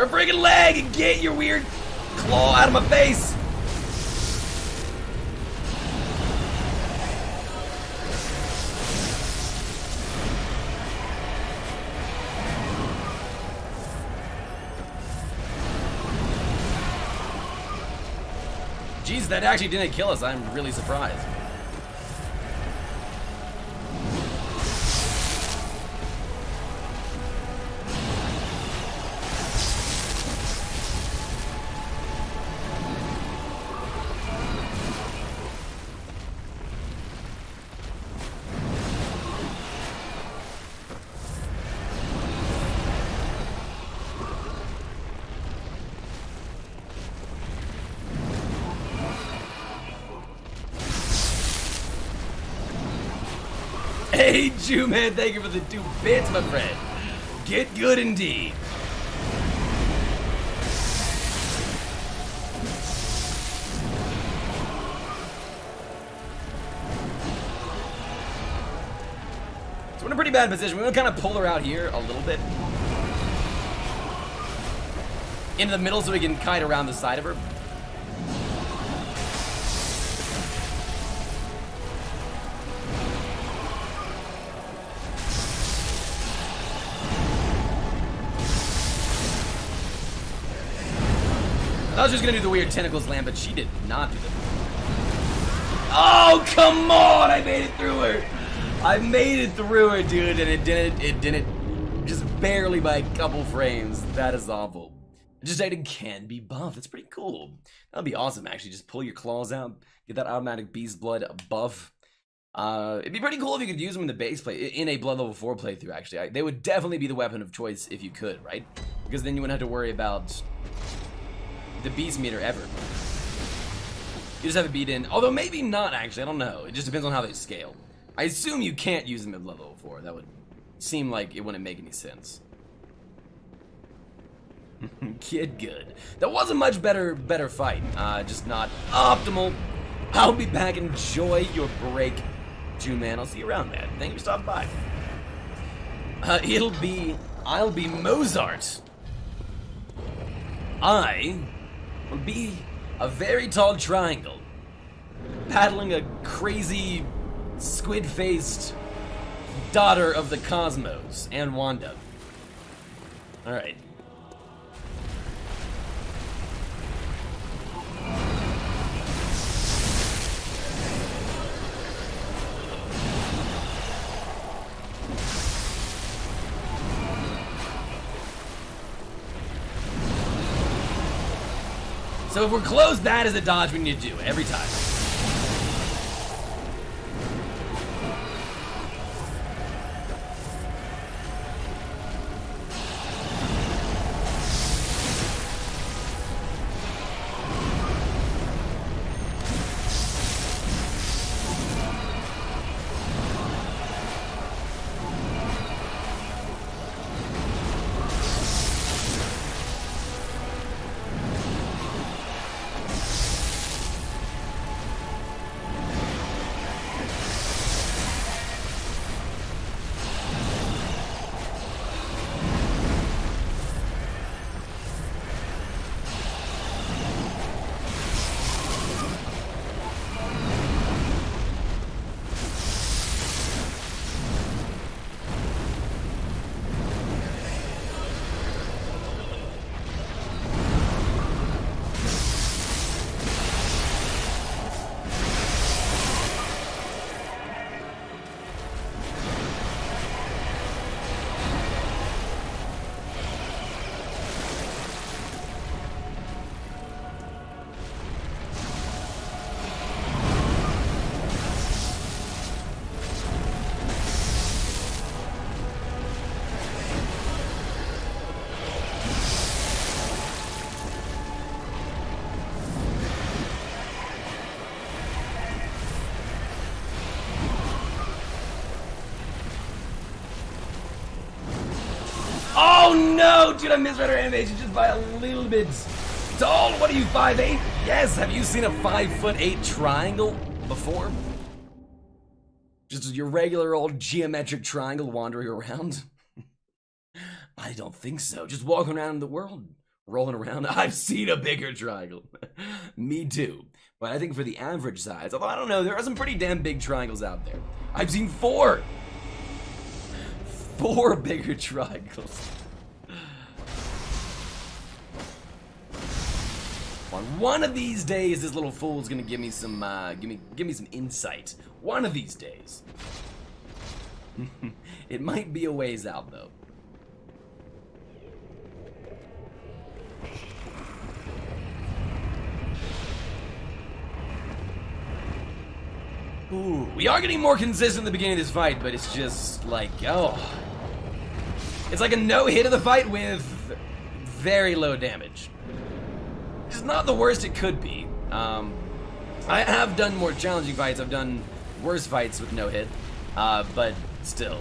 Her freaking leg! Get your weird claw out of my face! Jeez, that actually didn't kill us. I'm really surprised. Hey, Jew-Man, thank you for the 2 bits, my friend. Get good indeed. So we're in a pretty bad position. We're gonna kind of pull her out here a little bit. Into the middle so we can kite around the side of her. I was just gonna do the weird tentacles land, but she did not do them. Oh, come on! I made it through her! I made it through her, dude, and it didn't, just barely by a couple frames. That is awful. Agitating can be buffed. That's pretty cool. That'd be awesome, actually. Just pull your claws out, get that automatic beast blood buff. It'd be pretty cool if you could use them in the base play, in a Blood level 4 playthrough, actually. They would definitely be the weapon of choice if you could, right? Because then you wouldn't have to worry about the beast meter ever. You just have it beat in, although maybe not actually, I don't know. It just depends on how they scale. I assume you can't use them at level 4. That would seem like it wouldn't make any sense. Kid good. That was a much better fight. Just not optimal. I'll be back. Enjoy your break, Jew-Man. I'll see you around, man. Thank you for stopping by. I'll be Mozart. I will be a very tall triangle, battling a crazy, squid-faced daughter of the cosmos and Wanda. Alright. So if we're close, that is a dodge we need to do every time. Oh no, dude, I misread her animation just by a little bit. Doll, what are you, 5'8"? Yes, have you seen a 5'8" triangle before? Just your regular old geometric triangle wandering around? I don't think so. Just walking around in the world. rolling around. I've seen a bigger triangle. Me too. But I think for the average size, although I don't know, there are some pretty damn big triangles out there. I've seen 4! 4 bigger triangles. On one of these days, this little fool's gonna give me some, give me some insight. One of these days. It might be a ways out, though. Ooh, we are getting more consistent in the beginning of this fight, but it's just like, oh. It's like a no-hit of the fight with very low damage. It's not the worst it could be. I have done more challenging fights. I've done worse fights with no hit, but still.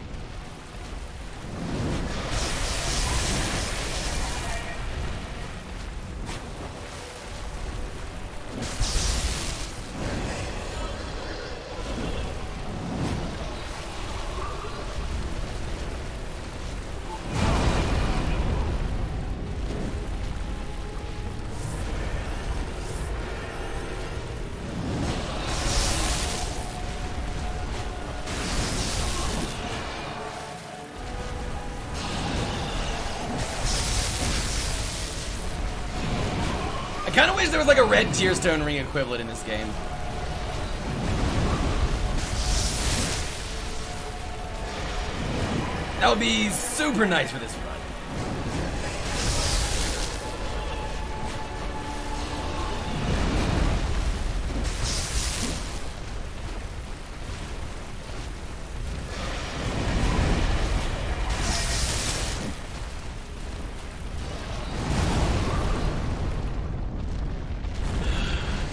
I kind of wish there was like a red tier stone ring equivalent in this game. That would be super nice for this run.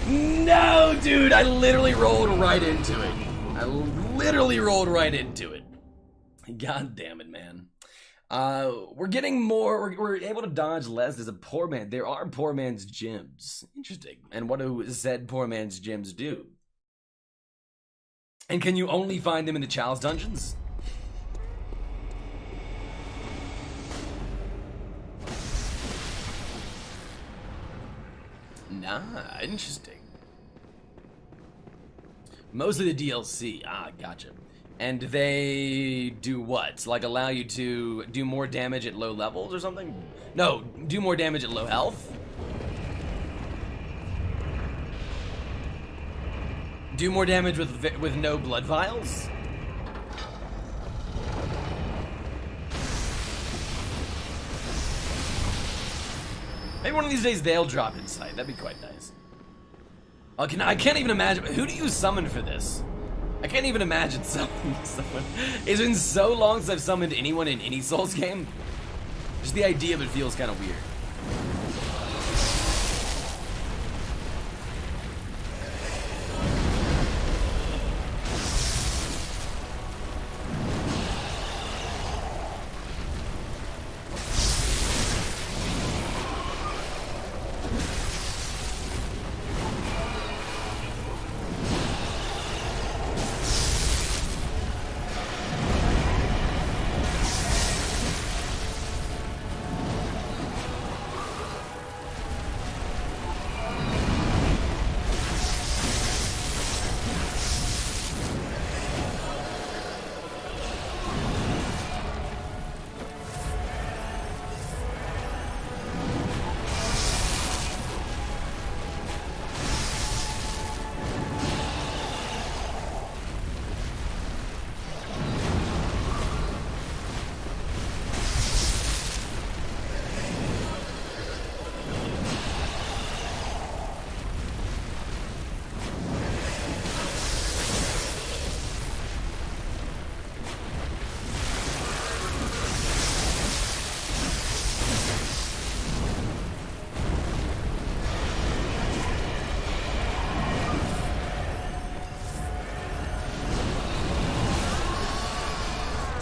No, dude, I literally rolled right into it. I literally rolled right into it. God damn it, man. We're getting more, we're able to dodge less as a poor man. There are poor man's gems. Interesting. And what do said poor man's gems do? And can you only find them in the Chalice dungeons? Nah, interesting. Mostly the DLC. Ah, gotcha. And they do what? Like allow you to do more damage at low levels or something? No, do more damage at low health? Do more damage with no blood vials? Maybe one of these days they'll drop insight. That'd be quite nice. I can't even imagine. Who do you summon for this? I can't even imagine summoning someone. It's been so long since I've summoned anyone in any Souls game. Just the idea of it feels kind of weird.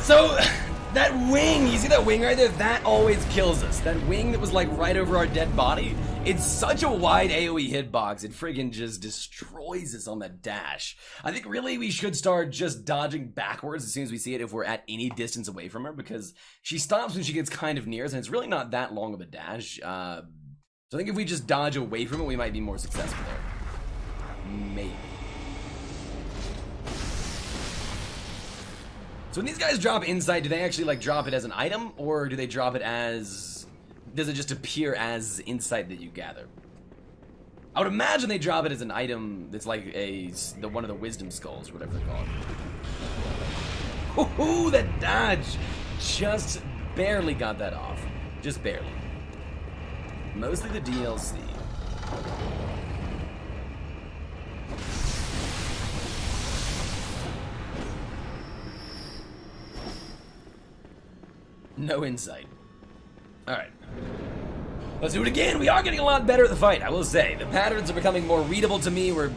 So, that wing, you see that wing right there? That always kills us. That wing that was like right over our dead body. It's such a wide AoE hitbox, it friggin' just destroys us on that dash. I think really we should start just dodging backwards as soon as we see it if we're at any distance away from her, because she stops when she gets kind of near us, and it's really not that long of a dash. So I think if we just dodge away from it, we might be more successful there. Maybe. So when these guys drop insight, do they actually like drop it as an item, or do they drop it as... does it just appear as insight that you gather? I would imagine they drop it as an item that's like one of the wisdom skulls or whatever they're called. Ooh, that dodge! Just barely got that off. Just barely. Mostly the DLC. No insight. Alright. Let's do it again. We are getting a lot better at the fight, I will say. The patterns are becoming more readable to me. We're,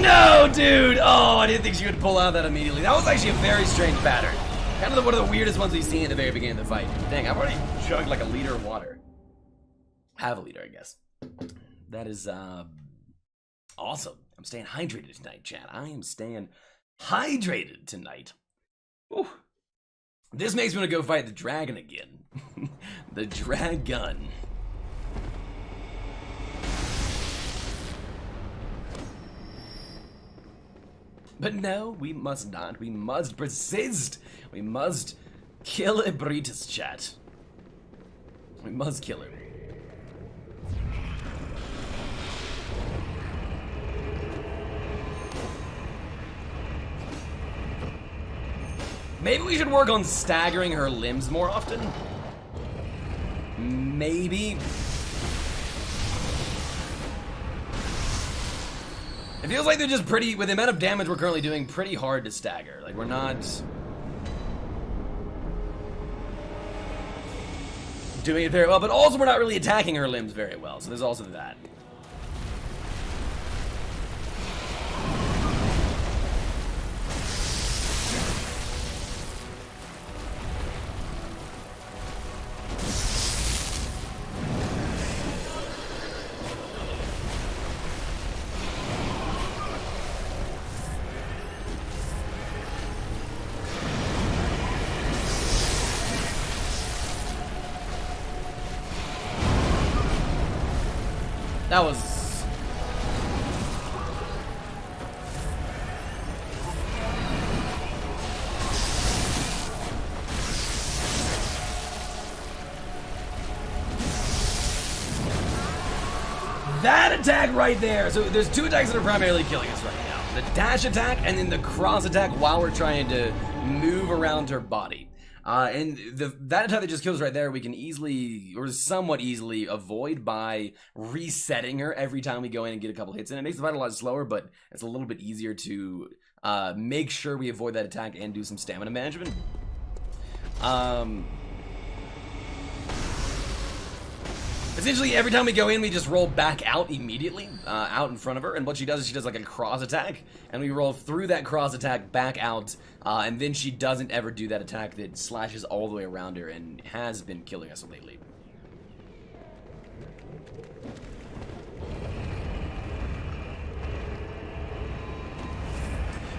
No, dude! Oh, I didn't think she would pull out that immediately. That was actually a very strange pattern. Kind of one of the weirdest ones we've seen at the very beginning of the fight. Dang, I've already chugged like a liter of water. Half a liter, I guess. That is, awesome. I'm staying hydrated tonight, chat. I am staying hydrated tonight. Whew. This makes me want to go fight the dragon again. The dragon. But no, we must not. We must persist. We must kill Ebritus, chat. We must kill her. Maybe we should work on staggering her limbs more often. Maybe. It feels like they're just pretty, with the amount of damage we're currently doing, pretty hard to stagger. Like, we're not doing it very well, but also we're not really attacking her limbs very well, so there's also that. That was... that attack right there! So there's two attacks that are primarily killing us right now. The dash attack and then the cross attack while we're trying to move around her body. And that attack that just kills right there, we can easily, or somewhat easily, avoid by resetting her every time we go in and get a couple hits in. It makes the fight a lot slower, but it's a little bit easier to make sure we avoid that attack and do some stamina management. Essentially, every time we go in, we just roll back out immediately, out in front of her, and what she does is she does like a cross attack, and we roll through that cross attack back out, and then she doesn't ever do that attack that slashes all the way around her and has been killing us lately.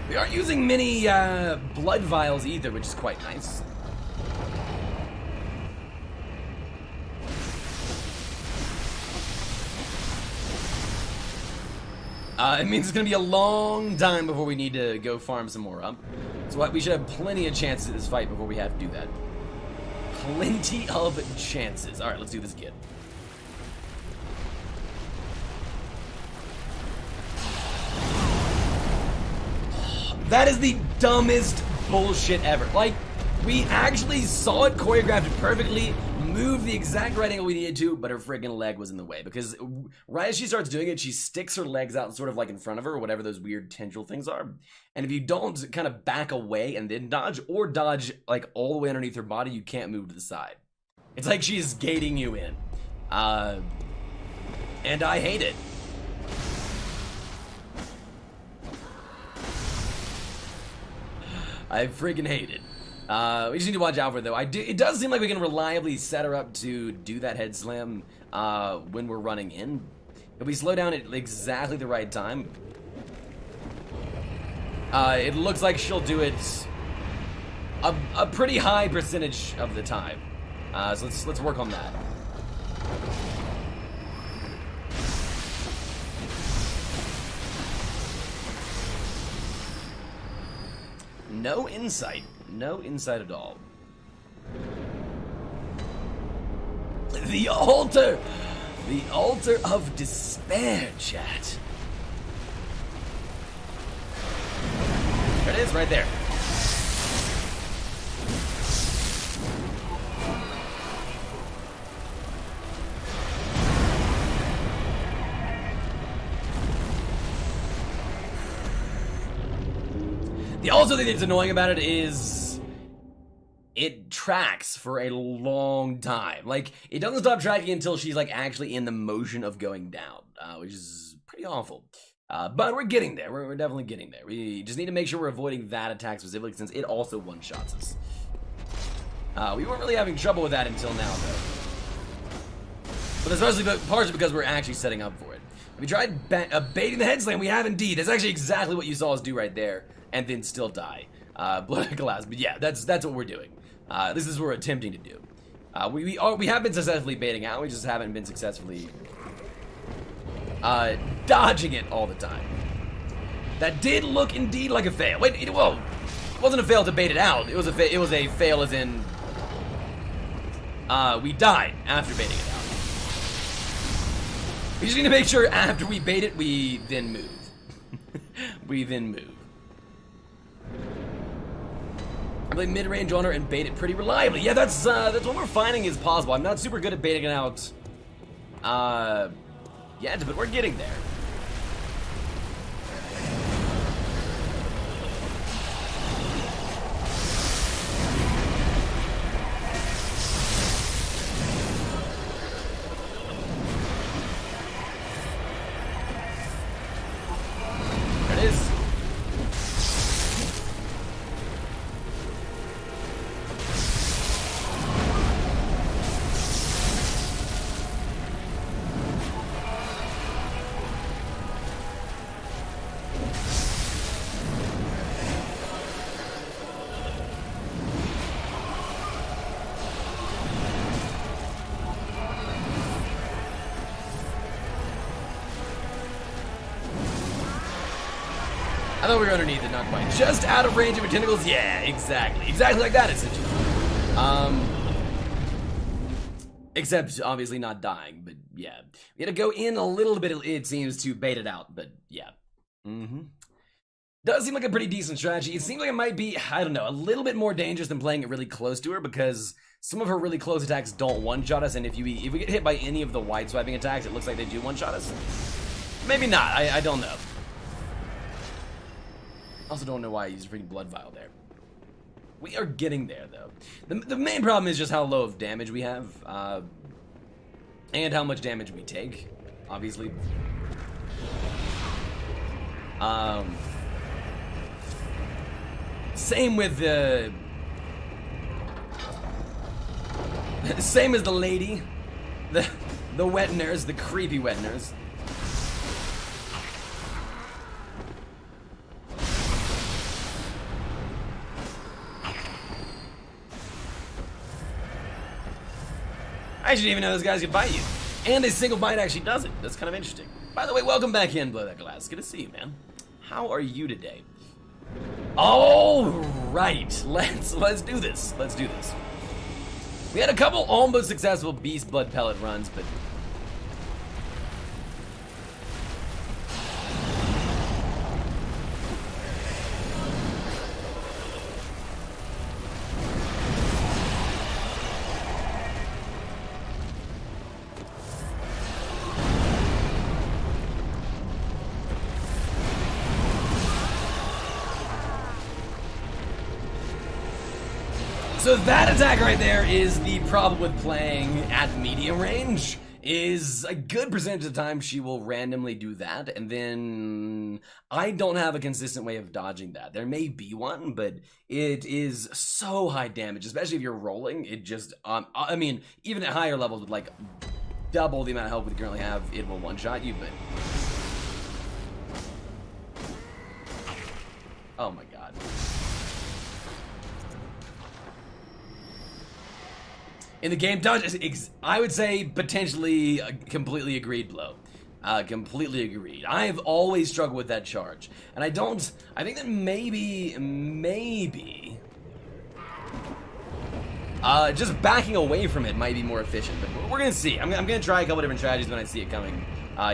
We aren't using many blood vials either, which is quite nice. It means it's going to be a long time before we need to go farm some more up. So we should have plenty of chances at this fight before we have to do that. Plenty of chances. Alright, let's do this again. That is the dumbest bullshit ever. Like, we actually saw it choreographed perfectly, moved the exact right angle we needed to, but her friggin' leg was in the way. Because right as she starts doing it, she sticks her legs out sort of like in front of her, or whatever those weird tendril things are. And if you don't kind of back away and then dodge, or dodge like all the way underneath her body, you can't move to the side. It's like she's gating you in. And I hate it. I friggin' hate it. We just need to watch out for it, though. It does seem like we can reliably set her up to do that head slam when we're running in. If we slow down at exactly the right time, it looks like she'll do it a pretty high percentage of the time. So let's work on that. No insight. No insight at all. The altar! The altar of despair, chat. There it is, right there. The also thing that's annoying about it is it tracks for a long time. Like, it doesn't stop tracking until she's like actually in the motion of going down, which is pretty awful. But we're getting there. We're definitely getting there. We just need to make sure we're avoiding that attack specifically, since it also one-shots us. We weren't really having trouble with that until now, though. But especially partially because we're actually setting up for it. We tried baiting the head slam. We have indeed. That's actually exactly what you saw us do right there, and then still die. Blood glass. But yeah, that's what we're doing. This is what we're attempting to do. We have been successfully baiting out. We just haven't been successfully dodging it all the time. That did look indeed like a fail. Wait, it wasn't a fail to bait it out. It was a fail as in we died after baiting it out. We just need to make sure after we bait it, we then move. We then move. I play mid-range on her and bait it pretty reliably. Yeah, that's what we're finding is possible. I'm not super good at baiting it out yet, but we're getting there. There it is. I thought we were underneath it, not quite. Just out of range of her tentacles? Yeah, exactly. Exactly like that, essentially. Except, obviously, not dying, but yeah. We had to go in a little bit, it seems, to bait it out, but yeah. Does seem like a pretty decent strategy. It seems like it might be, I don't know, a little bit more dangerous than playing it really close to her, because some of her really close attacks don't one-shot us, and if we get hit by any of the wide-swiping attacks, it looks like they do one-shot us. Maybe not, I don't know. Also don't know why I used a freaking blood vial there. We are getting there, though. The main problem is just how low of damage we have, and how much damage we take, obviously. Same with the... Same as the lady. The wet nurse, the creepy wet nurse. I didn't even know those guys could bite you. And a single bite actually does it. That's kind of interesting. By the way, welcome back in, Blow That Glass. Good to see you, man. How are you today? All right, let's do this. Let's do this. We had a couple almost successful Beast Blood Pellet runs, but... So that attack right there is the problem with playing at medium range. Is a good percentage of the time she will randomly do that, and then I don't have a consistent way of dodging that. There may be one, but it is so high damage, especially if you're rolling. It just, I mean, even at higher levels with like double the amount of health we currently have, it will one-shot you, but... Oh my god. In the game, dodge is, I would say, potentially a completely agreed blow. Completely agreed. I have always struggled with that charge. And I think that maybe, just backing away from it might be more efficient. But we're going to see. I'm going to try a couple different strategies when I see it coming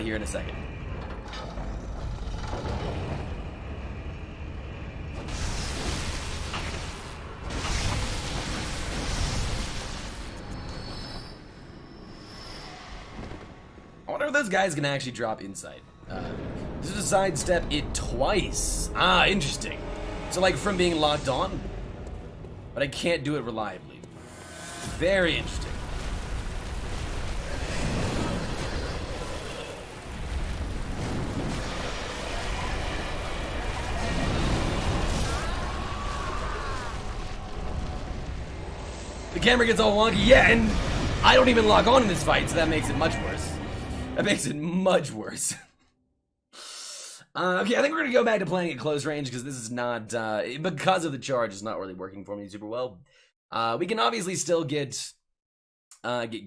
here in a second. I wonder if those guys can actually drop insight. This is a sidestep it twice. Ah, interesting. So like from being locked on, but I can't do it reliably. Very interesting. The camera gets all wonky, yeah, and I don't even lock on in this fight, so that makes it much worse. That makes it much worse. Okay, I think we're gonna go back to playing at close range because this is not, because of the charge, it's not really working for me super well. We can obviously still get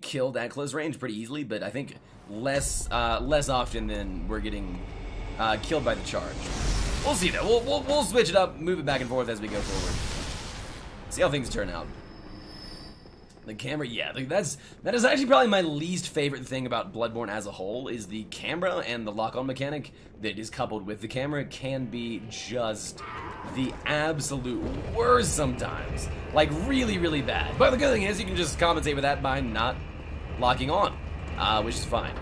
killed at close range pretty easily, but I think less often than we're getting killed by the charge. We'll see though. We'll switch it up, move it back and forth as we go forward. See how things turn out. The camera, yeah, that is actually probably my least favorite thing about Bloodborne as a whole, is the camera and the lock-on mechanic that is coupled with the camera can be just the absolute worst sometimes. Like, really, really bad. But the good thing is you can just compensate with that by not locking on, which is fine.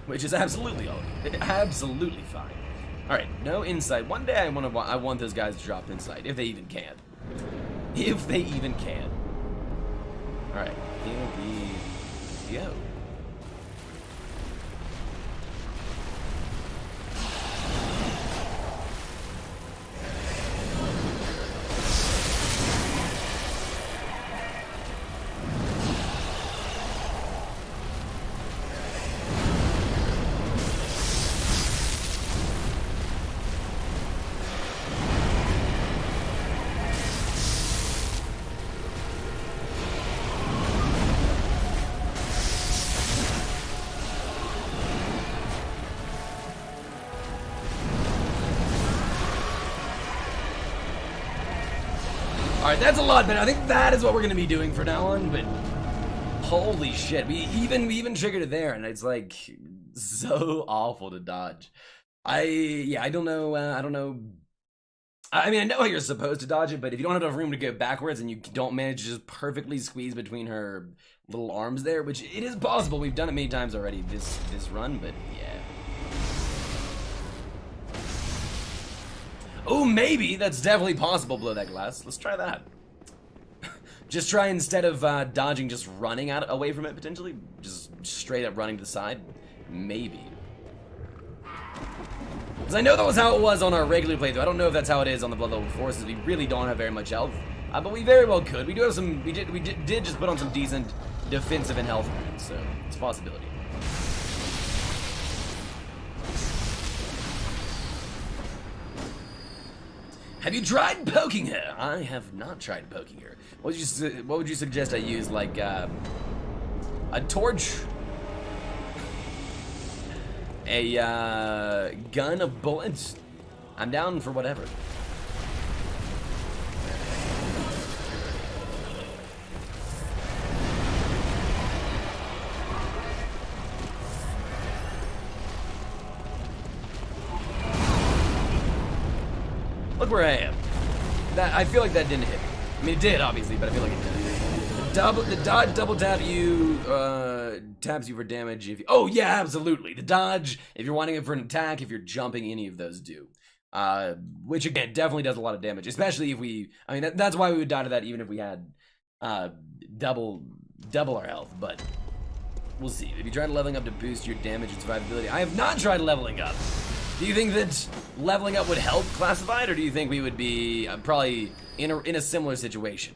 Which is absolutely fine. All right, no insight. One day I want those guys to drop insight, if they even can. If they even can. All right, here we go. Alright, that's a lot better. I think that is what we're gonna be doing from now on, but holy shit. We even triggered it there, and it's like so awful to dodge. I don't know, I mean, I know how you're supposed to dodge it, but if you don't have enough room to go backwards and you don't manage to just perfectly squeeze between her little arms there, which it is possible. We've done it many times already this run, but yeah. Oh, maybe that's definitely possible below that glass. Let's try that. Just try, instead of dodging, just running away from it potentially, just straight up running to the side. Maybe. Because I know that was how it was on our regular playthrough. I don't know if that's how it is on the Blood Level 4, since we really don't have very much health. But we very well could. We do have some. We did just put on some decent defensive and health runes, so it's a possibility. Have you tried poking her? I have not tried poking her. What would you suggest I use? Like a torch, a gun of bullets? I'm down for whatever. Look where I am. I feel like that didn't hit me. I mean, it did, obviously, but I feel like it didn't. The dodge double tap you taps you for damage if you, oh yeah, absolutely. The dodge, if you're wanting it for an attack, if you're jumping, any of those do. Which again definitely does a lot of damage, especially if we, I mean that's why we would die to that even if we had double our health, but we'll see. If you try leveling up to boost your damage and survivability, I have not tried leveling up. Do you think that leveling up would help Classified, or do you think we would be probably in a similar situation?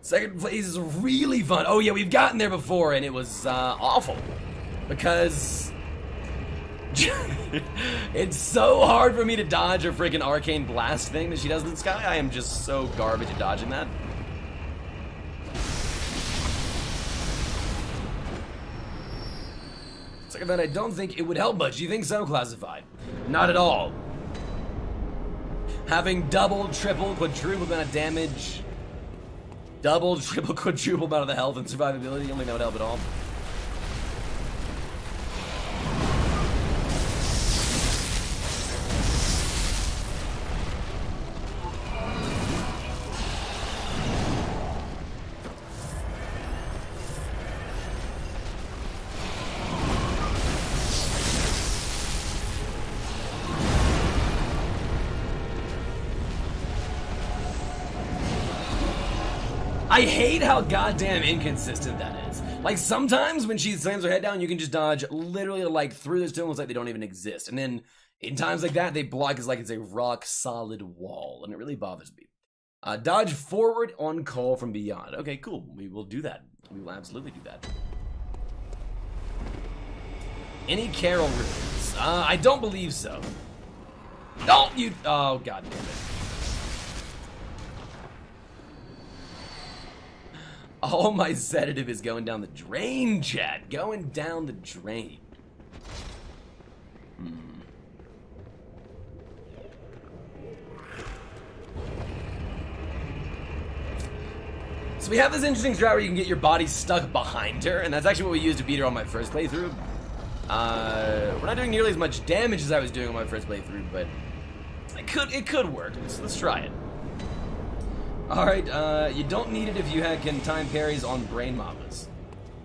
Second phase is really fun. Oh yeah, we've gotten there before and it was awful. Because it's so hard for me to dodge a freaking arcane blast thing that she does in the sky. I am just so garbage at dodging that. Second that, I don't think it would help much. Do you think so, Classified? Not at all. Having double, triple, quadruple amount of damage, double, triple, quadruple amount of the health and survivability, you don't think that would help at all? I hate how goddamn inconsistent that is. Like, sometimes when she slams her head down, you can just dodge literally, like, through the stones like they don't even exist. And then, in times like that, they block as like it's a rock-solid wall. And it really bothers me. Dodge forward on call from beyond. Okay, cool. We will do that. We will absolutely do that. Any Carol runes? I don't believe so. Don't you... Oh, god damn it. All my sedative is going down the drain, chat. Going down the drain. So we have this interesting strat where you can get your body stuck behind her, and that's actually what we used to beat her on my first playthrough. We're not doing nearly as much damage as I was doing on my first playthrough, but it could work. Let's try it. Alright, you don't need it if you can time parries on Brain Mamas.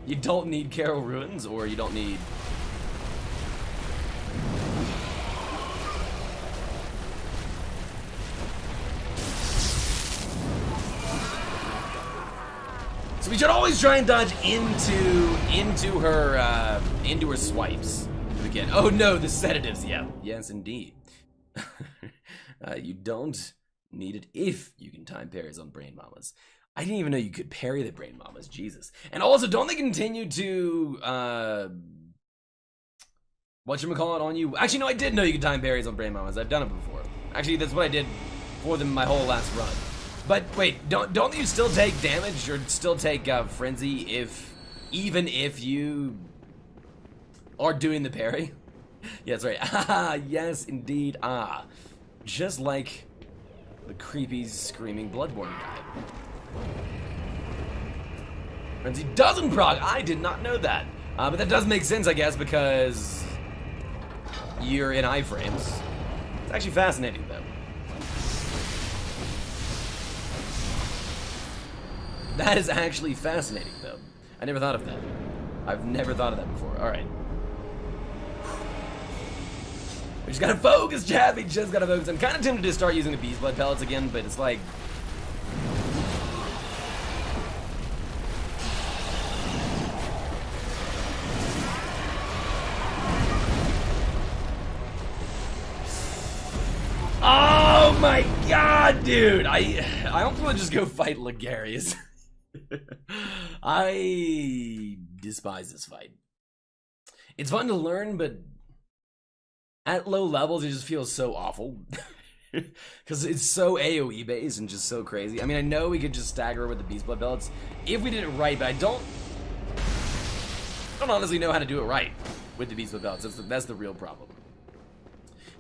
You don't need Carol Ruins, or you don't need... So we should always try and dodge into her swipes. Again. Oh no, the sedatives, yeah. Yes, indeed. You don't need it if you can time parries on Brain Mamas. I didn't even know you could parry the Brain Mamas, Jesus. And also, don't they continue to, whatchamacallit on you? Actually, no, I did know you could time parries on Brain Mamas. I've done it before. Actually, that's what I did for them my whole last run. But wait, don't you still take damage or still take frenzy even if you are doing the parry? Yeah, that's right. Ah, yes, indeed. Ah, just like the creepy, screaming Bloodborne guy. Frenzy doesn't proc. I did not know that. But that does make sense, I guess, because you're in iframes. It's actually fascinating, though. That is actually fascinating, though. I never thought of that. I've never thought of that before. All right. We just gotta focus, chat. We just gotta focus. I'm kind of tempted to start using the beast blood pellets again, but it's like... Oh my god, dude! I almost want to just go fight Ligarius. I despise this fight. It's fun to learn, but at low levels it just feels so awful. Because it's so AoE based and just so crazy. I mean, I know we could just stagger her with the beast blood pellets if we did it right, but I don't honestly know how to do it right with the beast blood pellets. That's the real problem.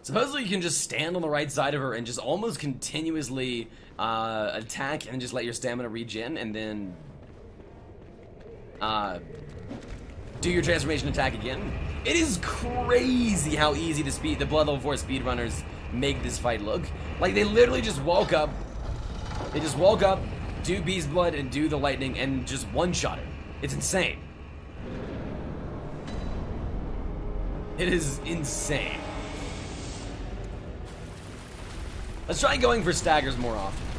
Supposedly you can just stand on the right side of her and just almost continuously attack and just let your stamina regen and then do your transformation attack again. It is crazy how easy the Blood Level 4 speedrunners make this fight look. Like, they literally just woke up. They just woke up, do Beast Blood, and do the lightning, and just one-shot it. It's insane. It is insane. Let's try going for staggers more often.